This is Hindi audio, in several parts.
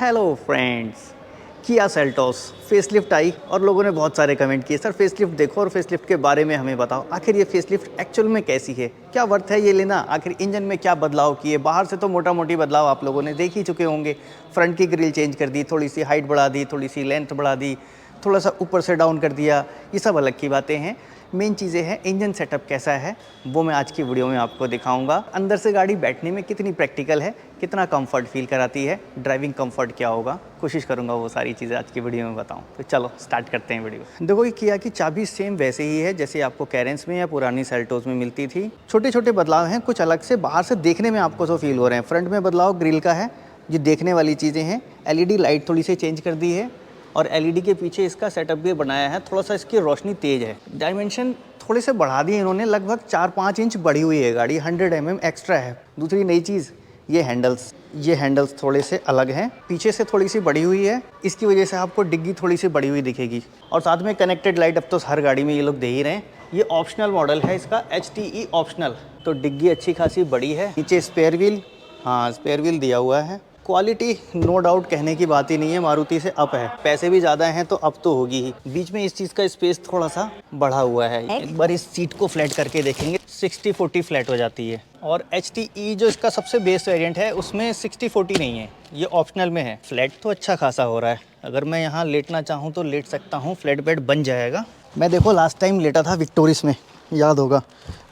Hello friends, Kia Seltos facelift आई और लोगों ने बहुत सारे कमेंट किए, सर फेसलिफ्ट देखो और फेसलिफ्ट के बारे में हमें बताओ। आखिर ये फेसलिफ्ट एक्चुअल में कैसी है, क्या वर्थ है ये लेना, आखिर इंजन में क्या बदलाव किए। बाहर से तो मोटा मोटी बदलाव आप लोगों ने देख ही चुके होंगे। फ्रंट की ग्रिल चेंज कर दी, थोड़ी सी हाइट बढ़ा दी, थोड़ी सी लेंथ बढ़ा दी, थोड़ा सा ऊपर से डाउन कर दिया, ये सब अलग की बातें हैं। मेन चीज़ें हैं इंजन सेटअप कैसा है, वो मैं आज की वीडियो में आपको दिखाऊंगा। अंदर से गाड़ी बैठने में कितनी प्रैक्टिकल है, कितना कंफर्ट फील कराती है, ड्राइविंग कंफर्ट क्या होगा, कोशिश करूंगा वो सारी चीज़ें आज की वीडियो में बताऊं। तो चलो स्टार्ट करते हैं वीडियो। देखो, ये किया की चाबी सेम वैसे ही है जैसे आपको कैरेंस में या पुरानी सेल्टोस में मिलती थी। छोटे छोटे बदलाव हैं, कुछ अलग से बाहर से देखने में आपको तो फील हो रहे हैं। फ्रंट में बदलाव ग्रिल का है, ये देखने वाली चीज़ें हैं। एलईडी लाइट थोड़ी सी चेंज कर दी है और एलईडी के पीछे इसका सेटअप भी बनाया है, थोड़ा सा इसकी रोशनी तेज़ है। डायमेंशन थोड़े से बढ़ा दिए इन्होंने, लगभग 4-5 इंच बढ़ी हुई है गाड़ी, 100 mm एक्स्ट्रा है। दूसरी नई चीज़ ये हैंडल्स थोड़े से अलग हैं, पीछे से थोड़ी सी बढ़ी हुई है, इसकी वजह से आपको डिग्गी थोड़ी सी बढ़ी हुई दिखेगी। और साथ में कनेक्टेड लाइट अब तो हर गाड़ी में ये लोग दे ही रहे हैं। ये ऑप्शनल मॉडल है इसका, HTE ऑप्शनल, तो डिग्गी अच्छी खासी बड़ी है। नीचे स्पेयर व्हील, हाँ स्पेयर व्हील दिया हुआ है। क्वालिटी नो डाउट कहने की बात ही नहीं है, मारुति से अप है। पैसे भी ज़्यादा हैं तो अप तो होगी ही। बीच में इस चीज़ का स्पेस थोड़ा सा बढ़ा हुआ है। एक बार इस सीट को फ्लैट करके देखेंगे, 60-40 फ्लैट हो जाती है। और HTE जो इसका सबसे बेस्ट वेरिएंट है उसमें 60-40 नहीं है, ये ऑप्शनल में है। फ्लैट तो अच्छा खासा हो रहा है, अगर मैं यहाँ लेटना चाहूँ तो लेट सकता हूँ, फ्लैट बेड बन जाएगा। मैं देखो लास्ट टाइम लेटा था विक्टोरिस में, याद होगा,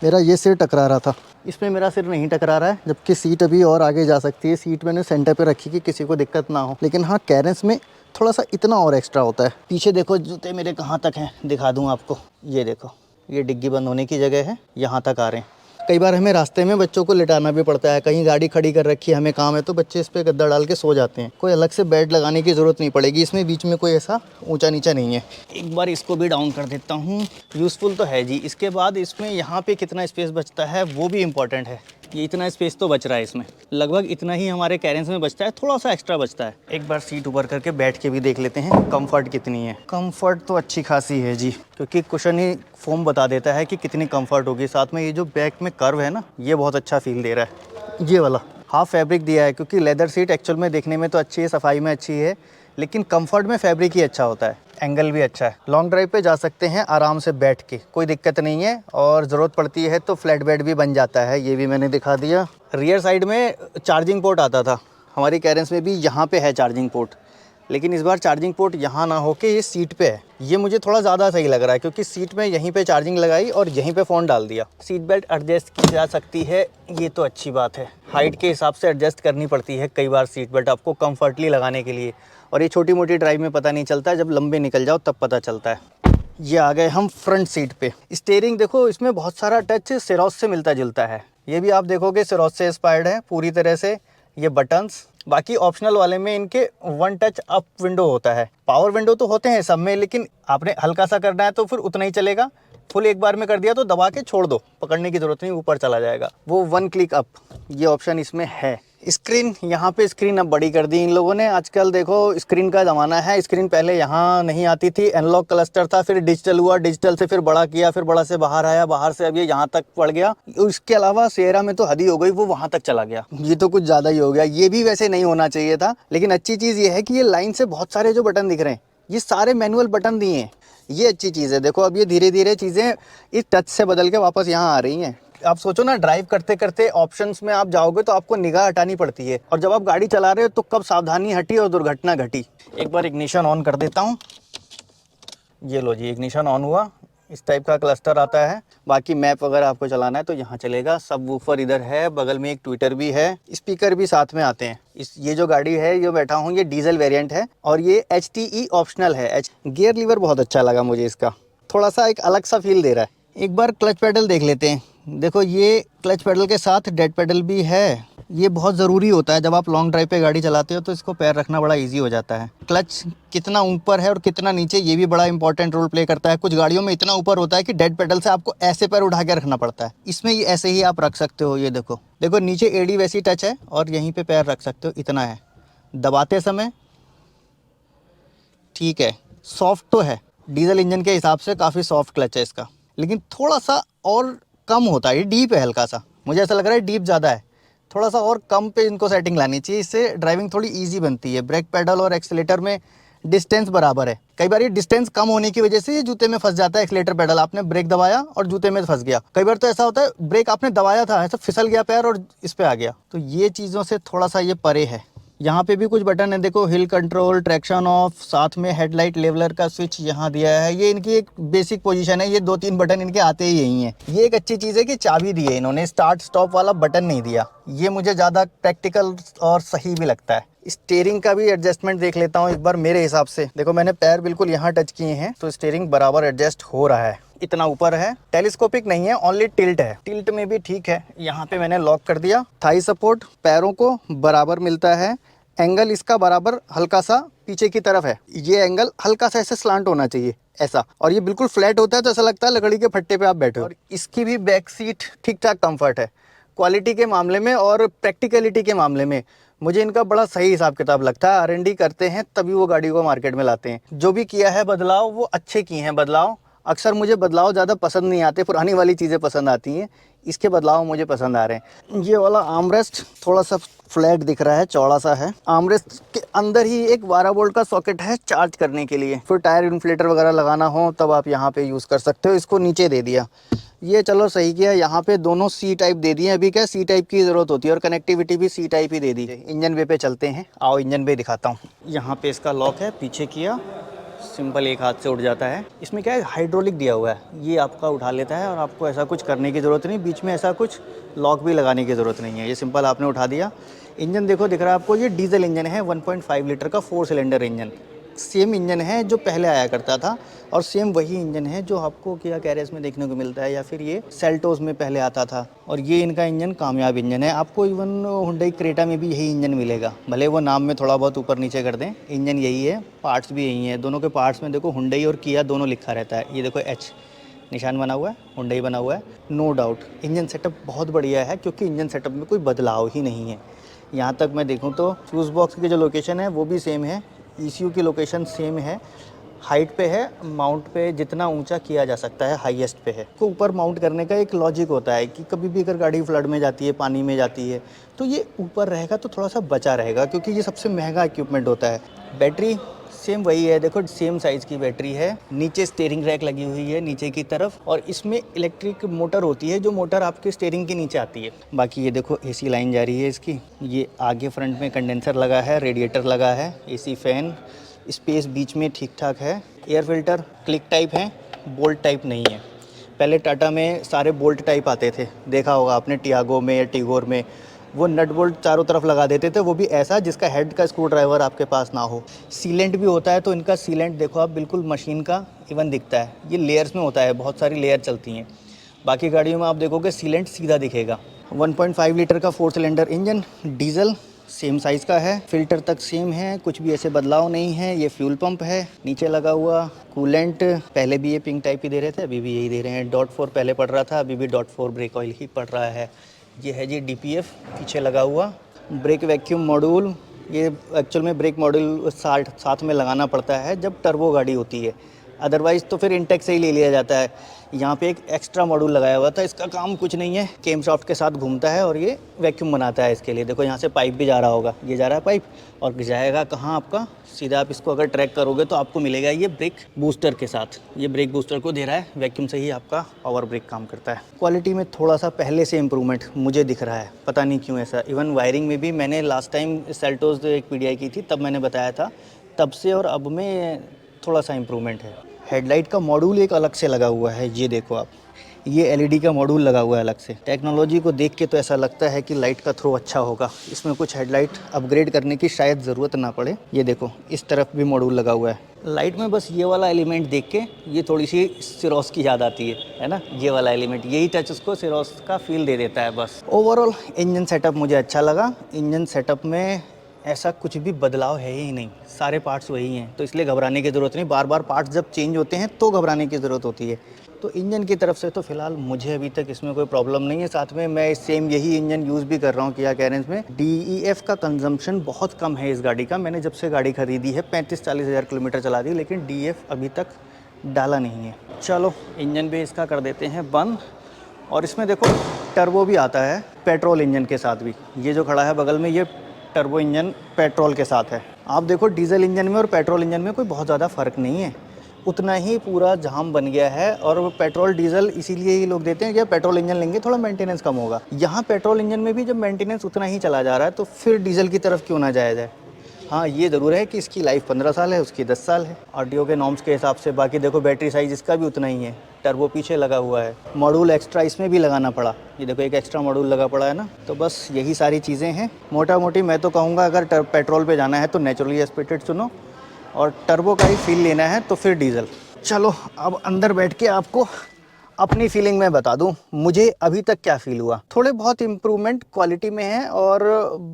मेरा ये सिर टकरा रहा था, इसमें मेरा सिर नहीं टकरा रहा है। जबकि सीट अभी और आगे जा सकती है, सीट मैंने सेंटर पे रखी कि किसी को दिक्कत ना हो। लेकिन हाँ, कैरेंस में थोड़ा सा इतना और एक्स्ट्रा होता है। पीछे देखो जूते मेरे कहाँ तक हैं, दिखा दूँ आपको। ये देखो, ये डिग्गी बंद होने की जगह है, यहाँ तक आ रहे हैं। कई बार हमें रास्ते में बच्चों को लिटाना भी पड़ता है, कहीं गाड़ी खड़ी कर रखी है, हमें काम है, तो बच्चे इस पे गद्दा डाल के सो जाते हैं। कोई अलग से बेड लगाने की ज़रूरत नहीं पड़ेगी, इसमें बीच में कोई ऐसा ऊंचा नीचा नहीं है। एक बार इसको भी डाउन कर देता हूँ, यूज़फुल तो है जी। इसके बाद इसमें यहाँ पे कितना स्पेस बचता है वो भी इम्पॉर्टेंट है। ये इतना स्पेस तो बच रहा है इसमें, लगभग इतना ही हमारे कैरेंस में बचता है, थोड़ा सा एक्स्ट्रा बचता है। एक बार सीट ऊपर करके बैठ के भी देख लेते हैं कंफर्ट कितनी है। कंफर्ट तो अच्छी खासी है जी, क्योंकि कुशन ही फोम बता देता है कि कितनी कंफर्ट होगी। साथ में ये जो बैक में कर्व है ना, ये बहुत अच्छा फील दे रहा है। ये वाला हाफ फैब्रिक दिया है, क्योंकि लेदर सीट एक्चुअल में देखने में तो अच्छी है, सफाई में अच्छी है, लेकिन कंफर्ट में फैब्रिक ही अच्छा होता है। एंगल भी अच्छा है, लॉन्ग ड्राइव पे जा सकते हैं आराम से बैठ के, कोई दिक्कत नहीं है। और ज़रूरत पड़ती है तो फ्लैट बेड भी बन जाता है, ये भी मैंने दिखा दिया। रियर साइड में चार्जिंग पोर्ट आता था, हमारी कैरेंस में भी यहाँ पे है चार्जिंग पोर्ट, लेकिन इस बार चार्जिंग पोर्ट यहाँ ना होके ये सीट पे है। ये मुझे थोड़ा ज़्यादा सही लग रहा है, क्योंकि सीट में यहीं पे चार्जिंग लगाई और यहीं पे फ़ोन डाल दिया। सीट बेल्ट एडजस्ट की जा सकती है, ये तो अच्छी बात है। हाइट के हिसाब से एडजस्ट करनी पड़ती है कई बार सीट बेल्ट आपको कंफर्टली लगाने के लिए, और ये छोटी मोटी ड्राइव में पता नहीं चलता, जब लंबे निकल जाओ तब पता चलता है। ये आ गए हम फ्रंट सीट पे। स्टीयरिंग देखो, इसमें बहुत सारा टच सेरोस से मिलता जुलता है, ये भी आप देखोगे सेरोस से इंस्पायर्ड है पूरी तरह से। ये बटन्स, बाकी ऑप्शनल वाले में इनके वन टच अप विंडो होता है। पावर विंडो तो होते हैं सब में, लेकिन आपने हल्का सा करना है तो फिर उतना ही चलेगा। फुल एक बार में कर दिया तो दबा के छोड़ दो, पकड़ने की जरूरत नहीं, ऊपर चला जाएगा। वो वन क्लिक अप, ये ऑप्शन इसमें है। स्क्रीन, यहाँ पे स्क्रीन अब बड़ी कर दी इन लोगों ने। आजकल देखो स्क्रीन का ज़माना है, स्क्रीन पहले यहाँ नहीं आती थी, एनालॉग क्लस्टर था, फिर डिजिटल हुआ, डिजिटल से फिर बड़ा किया, फिर बड़ा से बाहर आया, बाहर से अब ये यहाँ तक पड़ गया। इसके अलावा सिएरा में तो हद ही हो गई, वो वहाँ तक चला गया, ये तो कुछ ज़्यादा ही हो गया। ये भी वैसे नहीं होना चाहिए था, लेकिन अच्छी चीज़ ये है कि ये लाइन से बहुत सारे जो बटन दिख रहे हैं, ये सारे मैनुअल बटन दिए हैं, ये अच्छी चीज़ है। देखो अब ये धीरे धीरे चीज़ें इस टच से बदल के वापस यहाँ आ रही हैं। आप सोचो ना, ड्राइव करते करते ऑप्शंस में आप जाओगे तो आपको निगाह हटानी पड़ती है, और जब आप गाड़ी चला रहे हो तो कब सावधानी हटी और दुर्घटना घटी। एक बार इग्निशन ऑन कर देता हूँ, ये लो जी, इग्निशन ऑन हुआ। इस टाइप का क्लस्टर आता है। बाकी मैप वगैरह आपको चलाना है तो यहाँ चलेगा। सब वूफर इधर है, बगल में एक ट्विटर भी है, स्पीकर भी साथ में आते हैं। ये जो गाड़ी है, ये बैठा हूँ, ये डीजल वेरिएंट है और ये HTE ऑप्शनल है। गियर लीवर बहुत अच्छा लगा मुझे, इसका थोड़ा सा एक अलग सा फील दे रहा है। एक बार क्लच पेडल देख लेते हैं। देखो ये क्लच पेडल के साथ डेड पेडल भी है, ये बहुत ज़रूरी होता है जब आप लॉन्ग ड्राइव पे गाड़ी चलाते हो, तो इसको पैर रखना बड़ा इजी हो जाता है। क्लच कितना ऊपर है और कितना नीचे, ये भी बड़ा इंपॉर्टेंट रोल प्ले करता है। कुछ गाड़ियों में इतना ऊपर होता है कि डेड पेडल से आपको ऐसे पैर उठा के रखना पड़ता है, इसमें ये ऐसे ही आप रख सकते हो। ये देखो देखो नीचे एडी वैसी टच है और यहीं पे पैर रख सकते हो, इतना है। दबाते समय ठीक है, सॉफ्ट तो है, डीजल इंजन के हिसाब से काफ़ी सॉफ्ट क्लच है इसका, लेकिन थोड़ा सा और कम होता है। ये डीप है हल्का सा, मुझे ऐसा लग रहा है डीप ज़्यादा है। थोड़ा सा और कम पे इनको सेटिंग लानी चाहिए, इससे ड्राइविंग थोड़ी ईजी बनती है। ब्रेक पेडल और एक्सीलेटर में डिस्टेंस बराबर है। कई बार ये डिस्टेंस कम होने की वजह से ये जूते में फंस जाता है। एक्सीलेटर पेडल आपने ब्रेक दबाया और जूते में फंस गया। कई बार तो ऐसा होता है ब्रेक आपने दबाया था, ऐसा फिसल गया पैर और इस पे आ गया। तो ये चीज़ों से थोड़ा सा ये परे है। यहाँ पे भी कुछ बटन है, देखो हिल कंट्रोल, ट्रैक्शन ऑफ, साथ में हेडलाइट लेवलर का स्विच यहाँ दिया है। ये इनकी एक बेसिक पोजीशन है, ये 2-3 बटन इनके आते ही यही हैं। ये एक अच्छी चीज़ है कि चाबी दी है इन्होंने, स्टार्ट स्टॉप वाला बटन नहीं दिया। ये मुझे ज़्यादा प्रैक्टिकल और सही भी लगता है। स्टीयरिंग का भी एडजस्टमेंट देख लेता हूँ एक बार मेरे हिसाब से। देखो मैंने पैर बिल्कुल यहाँ टच किए हैं तो स्टीयरिंग बराबर एडजस्ट हो रहा है। इतना ऊपर है, टेलीस्कोपिक नहीं है, ओनली टिल्ट है। टिल्ट में भी ठीक है। यहाँ पे मैंने लॉक कर दिया। थाई सपोर्ट पैरों को बराबर मिलता है। एंगल इसका बराबर हल्का सा पीछे की तरफ है। ये एंगल हल्का सा ऐसे स्लांट होना चाहिए ऐसा, और ये बिल्कुल फ्लैट होता है तो ऐसा लगता है लकड़ी के फट्टे पे आप बैठे हो। और इसकी भी बैक सीट ठीक ठाक कंफर्ट है। क्वालिटी के मामले में और प्रैक्टिकलिटी के मामले में मुझे इनका बड़ा सही हिसाब किताब लगता है। R&D करते हैं तभी वो गाड़ी को मार्केट में लाते हैं। जो भी किया है बदलाव वो अच्छे किए हैं बदलाव। अक्सर मुझे बदलाव ज़्यादा पसंद नहीं आते, पुरानी वाली चीज़ें पसंद आती हैं। इसके बदलाव मुझे पसंद आ रहे हैं। ये वाला आर्मरेस्ट थोड़ा सा फ्लैट दिख रहा है, चौड़ा सा है। आर्मरेस्ट के अंदर ही एक 12 वोल्ट का सॉकेट है चार्ज करने के लिए। फिर टायर इन्फ्लेटर वगैरह लगाना हो तब आप यहाँ पे यूज़ कर सकते हो। इसको नीचे दे दिया, ये चलो सही किया। यहाँ पे दोनों सी टाइप दे दिए। अभी क्या सी टाइप की ज़रूरत होती है, और कनेक्टिविटी भी सी टाइप ही दे दी। इंजन वे पे चलते हैं, आओ इंजन वे दिखाता हूँ। यहाँ पे इसका लॉक है, पीछे किया सिंपल एक हाथ से उठ जाता है। इसमें क्या है, हाइड्रोलिक दिया हुआ है, ये आपका उठा लेता है और आपको ऐसा कुछ करने की ज़रूरत नहीं। बीच में ऐसा कुछ लॉक भी लगाने की ज़रूरत नहीं है, ये सिंपल आपने उठा दिया। इंजन देखो दिख रहा है आपको, ये डीजल इंजन है, 1.5 लीटर का 4 सिलेंडर इंजन। सेम इंजन है जो पहले आया करता था, और सेम वही इंजन है जो आपको किया कैरियर्स में देखने को मिलता है, या फिर ये सेल्टोस में पहले आता था। और ये इनका इंजन कामयाब इंजन है। आपको इवन हुंडई क्रेटा में भी यही इंजन मिलेगा, भले वो नाम में थोड़ा बहुत ऊपर नीचे कर दें, इंजन यही है, पार्ट्स भी यही हैं। दोनों के पार्ट्स में देखो हुंडई और किया दोनों लिखा रहता है। ये देखो एच निशान बना हुआ है, हुंडई बना हुआ है। नो डाउट इंजन सेटअप बहुत बढ़िया है, क्योंकि इंजन सेटअप में कोई बदलाव ही नहीं है। यहाँ तक मैं देखूँ तो फ्यूज़ बॉक्स की जो लोकेशन है वो भी सेम है, ECU की लोकेशन सेम है, हाइट पे है, माउंट पे जितना ऊंचा किया जा सकता है हाईएस्ट पे है। को ऊपर माउंट करने का एक लॉजिक होता है कि कभी भी अगर गाड़ी फ्लड में जाती है, पानी में जाती है, तो ये ऊपर रहेगा तो थोड़ा सा बचा रहेगा, क्योंकि ये सबसे महंगा इक्विपमेंट होता है। बैटरी सेम वही है, देखो सेम साइज़ की बैटरी है। नीचे स्टीयरिंग रैक लगी हुई है नीचे की तरफ, और इसमें इलेक्ट्रिक मोटर होती है जो मोटर आपके स्टीयरिंग के नीचे आती है। बाकी ये देखो AC लाइन जा रही है इसकी। ये आगे फ्रंट में कंडेंसर लगा है, रेडिएटर लगा है, AC फैन, स्पेस बीच में ठीक ठाक है। एयर फिल्टर क्लिक टाइप है, बोल्ट टाइप नहीं है। पहले टाटा में सारे बोल्ट टाइप आते थे, देखा होगा आपने टियागो में या टिगोर में, वो नट बोल्ट चारों तरफ लगा देते थे, वो भी ऐसा जिसका हेड का स्क्रू ड्राइवर आपके पास ना हो। सीलेंट भी होता है, तो इनका सीलेंट देखो आप बिल्कुल मशीन का इवन दिखता है। ये लेयर्स में होता है, बहुत सारी लेयर चलती हैं। बाकी गाड़ियों में आप देखोगे सीलेंट सीधा दिखेगा। 1.5 लीटर का 4 cylinder engine, diesel, same size का है। फिल्टर तक सेम है, कुछ भी ऐसे बदलाव नहीं है। ये फ्यूल पंप है, नीचे लगा हुआ कूलेंट, पहले भी ये पिंक टाइप ही दे रहे थे, अभी भी यही दे रहे हैं। .4 पहले पड़ रहा था, अभी भी .4 ब्रेक ऑयल ही पड़ रहा है। ये है जी DPF पीछे लगा हुआ। ब्रेक वैक्यूम मॉड्यूल, ये एक्चुअल में ब्रेक मॉड्यूल साथ में लगाना पड़ता है जब टर्बो गाड़ी होती है, अदरवाइज़ तो फिर इंटेक से ही ले लिया जाता है। यहाँ पे एक एक्स्ट्रा मॉड्यूल लगाया हुआ था, इसका काम कुछ नहीं है, केम सॉफ्ट के साथ घूमता है और ये वैक्यूम बनाता है इसके लिए। देखो यहाँ से पाइप भी जा रहा होगा, ये जा रहा है पाइप, और जाएगा कहाँ आपका, सीधा आप इसको अगर ट्रैक करोगे तो आपको मिलेगा ये ब्रेक बूस्टर के साथ। ये ब्रेक बूस्टर को दे रहा है, वैक्यूम से ही आपका पावर ब्रेक काम करता है। क्वालिटी में थोड़ा सा पहले से इम्प्रूवमेंट मुझे दिख रहा है, पता नहीं क्यों ऐसा। इवन वायरिंग में भी मैंने लास्ट टाइम सेल्टोस एक PDI की थी तब मैंने बताया था, तब से और अब में थोड़ा सा इम्प्रूवमेंट है। हेडलाइट का मॉड्यूल एक अलग से लगा हुआ है, ये देखो आप, ये LED का मॉड्यूल लगा हुआ है अलग से। टेक्नोलॉजी को देख के तो ऐसा लगता है कि लाइट का थ्रो अच्छा होगा, इसमें कुछ हेडलाइट अपग्रेड करने की शायद ज़रूरत ना पड़े। ये देखो इस तरफ भी मॉड्यूल लगा हुआ है। लाइट में बस ये वाला एलिमेंट देख के ये थोड़ी सी सिरोस की याद आती है ना, ये वाला एलिमेंट, यही टच उसको सिरोस का फील दे देता है बस। ओवरऑल इंजन सेटअप मुझे अच्छा लगा। इंजन सेटअप में ऐसा कुछ भी बदलाव है ही नहीं, सारे पार्ट्स वही हैं, तो इसलिए घबराने की ज़रूरत नहीं। बार बार पार्ट्स जब चेंज होते हैं तो घबराने की ज़रूरत होती है। तो इंजन की तरफ से तो फ़िलहाल मुझे अभी तक इसमें कोई प्रॉब्लम नहीं है। साथ में मैं सेम यही इंजन यूज़ भी कर रहा हूँ किया कैरेंस में। DEF का कंजम्पशन बहुत कम है इस गाड़ी का। मैंने जब से गाड़ी खरीदी है 35-40 हज़ार किलोमीटर चला दी, लेकिन DEF अभी तक डाला नहीं है। चलो इंजन भी इसका कर देते हैं बंद, और इसमें देखो टर्बो भी आता है पेट्रोल इंजन के साथ भी। ये जो खड़ा है बगल में, ये टर्बो इंजन पेट्रोल के साथ है। आप देखो डीजल इंजन में और पेट्रोल इंजन में कोई बहुत ज़्यादा फ़र्क नहीं है, उतना ही पूरा जाम बन गया है। और पेट्रोल डीजल इसीलिए ही लोग देते हैं कि पेट्रोल इंजन लेंगे थोड़ा मेंटेनेंस कम होगा। यहाँ पेट्रोल इंजन में भी जब मेंटेनेंस उतना ही चला जा रहा है तो फिर डीजल की तरफ क्यों ना जाया जाए। हाँ ये ज़रूर है कि इसकी लाइफ 15 साल है, उसकी 10 साल है आरटीओ के नॉर्म्स के हिसाब से। बाकी देखो बैटरी साइज़ इसका भी उतना ही है, टर्बो पीछे लगा हुआ है, मॉड्यूल एक्स्ट्रा इसमें भी लगाना पड़ा। ये देखो एक एक्स्ट्रा मॉड्यूल लगा पड़ा है ना। तो बस यही सारी चीज़ें हैं मोटा मोटी। मैं तो कहूँगा अगर पेट्रोल पे जाना है तो नेचुरली एस्पिरेटेड चुनो, और टर्बो का ही फील लेना है तो फिर डीजल। चलो अब अंदर बैठ के आपको अपनी फीलिंग मैं बता दूं, मुझे अभी तक क्या फील हुआ। थोड़े बहुत इम्प्रूवमेंट क्वालिटी में है और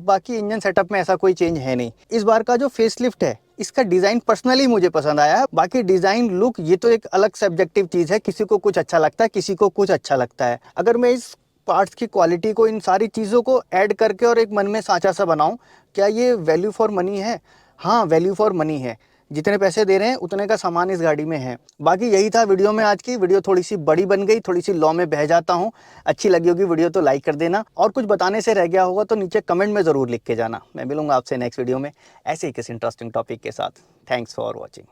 बाकी इंजन सेटअप में ऐसा कोई चेंज है नहीं। इस बार का जो फेसलिफ्ट है इसका डिज़ाइन पर्सनली मुझे पसंद आया। बाकी डिज़ाइन लुक ये तो एक अलग सब्जेक्टिव चीज़ है, किसी को कुछ अच्छा लगता है, किसी को कुछ अच्छा लगता है। अगर मैं इस पार्ट्स की क्वालिटी को, इन सारी चीज़ों को ऐड करके और एक मन में साँचा सा बनाऊँ, क्या ये वैल्यू फॉर मनी है? हाँ वैल्यू फॉर मनी है। जितने पैसे दे रहे हैं उतने का सामान इस गाड़ी में है। बाकी यही था वीडियो में। आज की वीडियो थोड़ी सी बड़ी बन गई, थोड़ी सी लॉ में बह जाता हूँ। अच्छी लगी होगी वीडियो तो लाइक कर देना, और कुछ बताने से रह गया होगा तो नीचे कमेंट में ज़रूर लिख के जाना। मैं मिलूंगा आपसे नेक्स्ट वीडियो में ऐसे ही किसी इंटरेस्टिंग टॉपिक के साथ। Thanks for watching.